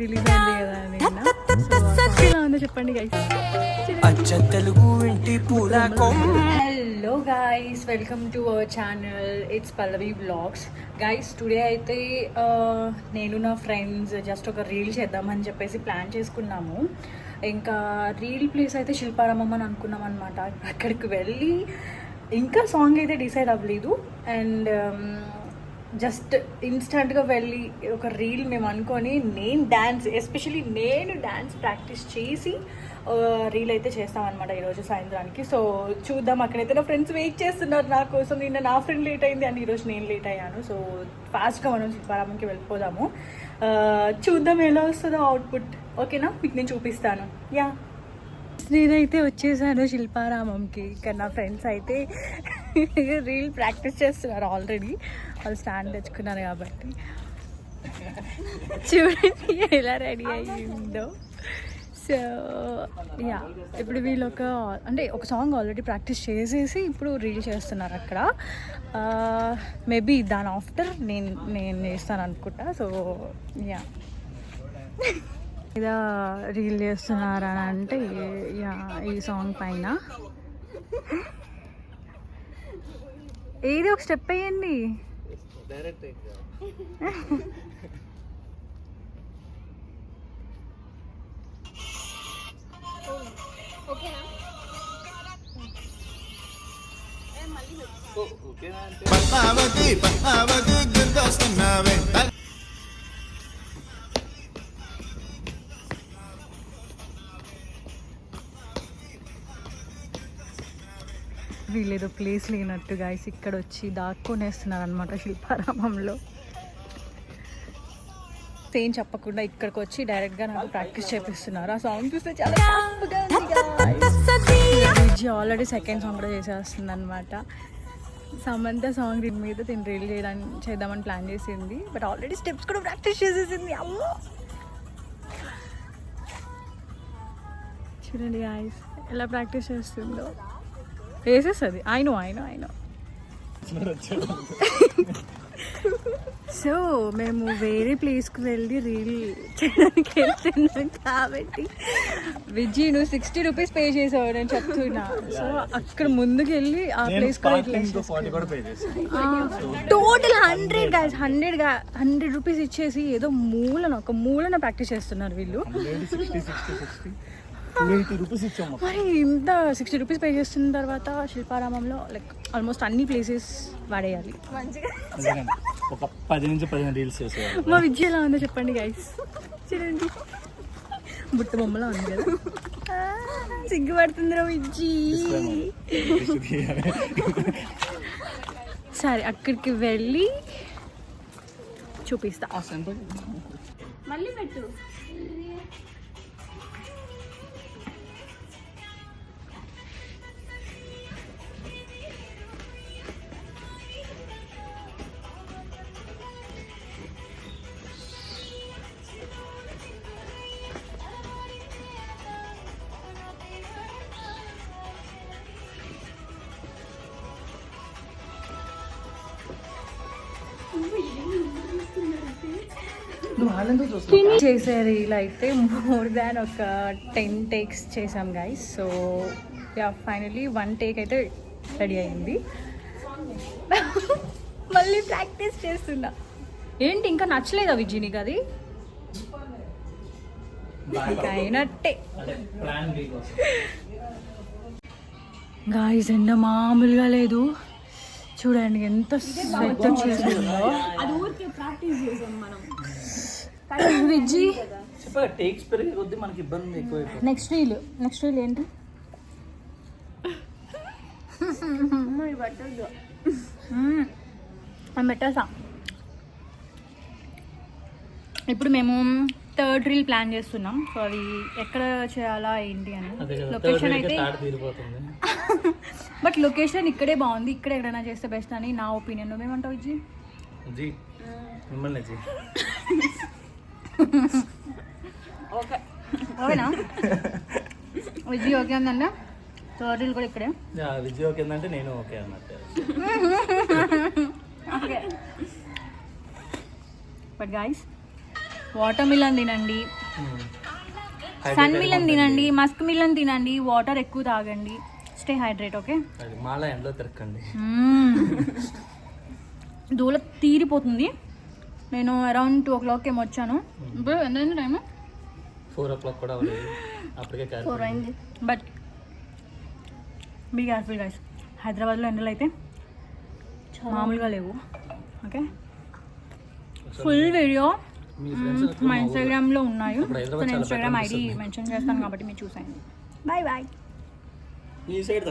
Release అయింది కదా ఎలా ఉందో చెప్పండి guys. Hello guys, welcome to our channel. It's Pallavi vlogs. Guys today అయితే నేను నా ఫ్రెండ్స్ జస్ట్ ఒక రీల్ చేద్దామని చెప్పేసి ప్లాన్ చేసుకున్నాము. ఇంకా రీల్ ప్లేస్ అయితే శిల్పారామం అని అనుకున్నాం అనమాట. అక్కడికి వెళ్ళి ఇంకా సాంగ్ అయితే డిసైడ్ అవ్వలేదు. అండ్ జస్ట్ ఇన్స్టంట్గా వెళ్ళి ఒక రీల్ మేము అనుకొని ఎస్పెషలీ నేను డ్యాన్స్ ప్రాక్టీస్ చేసి రీల్ అయితే చేస్తామన్నమాట ఈరోజు సాయంత్రానికి. సో చూద్దాం. అక్కడైతే నా ఫ్రెండ్స్ వెయిట్ చేస్తున్నారు నా కోసం. నిన్న నా ఫ్రెండ్ లేట్ అయింది అండ్ ఈరోజు నేను లేట్ అయ్యాను. సో ఫాస్ట్గా మనం శిల్పారామంకి వెళ్ళిపోదాము. చూద్దాం ఎలా వస్తుందో అవుట్పుట్. ఓకేనా, మీకు నేను చూపిస్తాను. యా, నేనైతే వచ్చేసాను శిల్పారామంకి. ఇక్కడ నా ఫ్రెండ్స్ అయితే రీల్ ప్రాక్టీస్ చేస్తున్నారు ఆల్రెడీ. వాళ్ళు స్టాండ్ తెచ్చుకున్నారు కాబట్టి చూడండి ఎలా రెడీ అయ్యిందో. సో యా, ఇప్పుడు వీళ్ళు ఒక సాంగ్ ఆల్రెడీ ప్రాక్టీస్ చేసేసి ఇప్పుడు రీల్ చేస్తున్నారు అక్కడ. మేబీ దాని ఆఫ్టర్ నేను చేస్తాను అనుకుంటా. సో యా, ఇలా రీల్ చేస్తున్నారా అంటే యా, ఈ సాంగ్ పైన ఏది ఒక స్టెప్ వేయండి. వీళ్ళేదో ప్లేస్ లేనట్టు గైస్ ఇక్కడ వచ్చి దాక్కునేస్తున్నారు అనమాట శిల్పారామంలో. ఏం చెప్పకుండా ఇక్కడికి వచ్చి డైరెక్ట్గా నాకు ప్రాక్టీస్ చేపిస్తున్నారు. ఆ సాంగ్ చూస్తే చాలా విజయ్ ఆల్రెడీ సెకండ్ సాంగ్ కూడా చేసేస్తుంది అనమాట. సమంత సాంగ్ దీని మీద తిని రీల్ చేద్దామని ప్లాన్ చేసింది. బట్ ఆల్రెడీ స్టెప్స్ కూడా ప్రాక్టీస్ చేసేసింది. అమ్మో చూడండి గాయ్స్ ఎలా ప్రాక్టీస్ చేస్తుందో. వేసేస్తుంది. ఐ నో సో మేము వేరే ప్లేస్కి వెళ్ళి రీల్ చేయడానికి వెళ్తున్నాం కాబట్టి విజయ్ నువ్వు 60 రూపీస్ పే చేసావు నేను చెప్తున్నా. సో అక్కడ ముందుకు వెళ్ళి ఆ ప్లేస్ టోటల్ 100 గైస్ 100 రూపీస్ ఇచ్చేసి ఏదో ఒక మూలన ప్రాక్టీస్ చేస్తున్నారు వీళ్ళు. మరి ఇంత 60 రూపీస్ పే చేస్తున్న తర్వాత శిల్పారామంలో లైక్ ఆల్మోస్ట్ అన్ని ప్లేసెస్ వాడేయాలి. ఒక 10 నుంచి 15 రీల్స్ చేసేయాలి. మా విజయ్ ఎలా ఉందో చెప్పండి గైస్. చూడండి బుట్ట బొమ్మలా ఉంది కదా. సిగ్గుపడుతుందిరా విజయ్. సరే అక్కడికి వెళ్ళి చూపిస్తా. మళ్ళీ పెట్టు. చేసే రీల్ అయితే మోర్ దాన్ ఒక 10 టేక్స్ చేసాం guys. So yeah, finally 1 take అయితే రెడీ అయింది. మళ్ళీ ప్రాక్టీస్ చేస్తున్నా. ఏంటి ఇంకా నచ్చలేదా విజయ్ నీకు? అది అయినట్టే గాయ్స్. ఎండ మామూలుగా లేదు. చూడండి ఎంత స్వెట్ వచ్చేసిందో. విజయ్ నెక్స్ట్ రీల్ ఏంటి? పెట్టేసా. ఇప్పుడు మేము 3rd రీల్ ప్లాన్ చేస్తున్నాం. సో అది ఎక్కడ చేయాలా ఏంటి అని లొకేషన్ అయితే బట్ లొకేషన్ ఇక్కడే బాగుంది. ఇక్కడ ఎక్కడైనా చేస్తే బెస్ట్ అని నా ఒపీనియన్. నువ్వేమంటావు విజయ్? ఓకేనా విజయ్? ఓకే అందండి. 3rd రీల్ కూడా ఇక్కడే. విజయ్ ఓకే అందంటే నేను ఓకే అన్నట్టు. బట్ గైస్ వాటర్ మిలన్ తినండి, సన్ మిలన్ తినండి, మస్క్ మిలన్ తినండి, వాటర్ ఎక్కువ తాగండి, స్టే హైడ్రేట్. ఓకే, మాల ఎండలో తిరగండి. దూల తీరిపోతుంది. నేను అరౌండ్ 2 o'clock ఏమో వచ్చాను. ఇప్పుడు ఎంత టైము? 4 o'clock కూడా అవ్వలేదు, అప్పటికే 4 అయింది. బట్ బీ కేర్ఫుల్ గైస్, హైదరాబాద్లో ఎండలు అయితే మామూలుగా లేవు. ఓకే, ఫుల్ వీడియో మీ ఫ్రెండ్స్ మా ఇన్స్టాగ్రామ్లో ఉన్నాయి. ఇప్పుడు హైదరాబాద్ సో నేను చాలా ఇన్స్టాగ్రామ్ better ఐడి మెన్షన్ చేస్తాను కాబట్టి మీరు చూసేయండి. Bye bye. ఈ సైడ్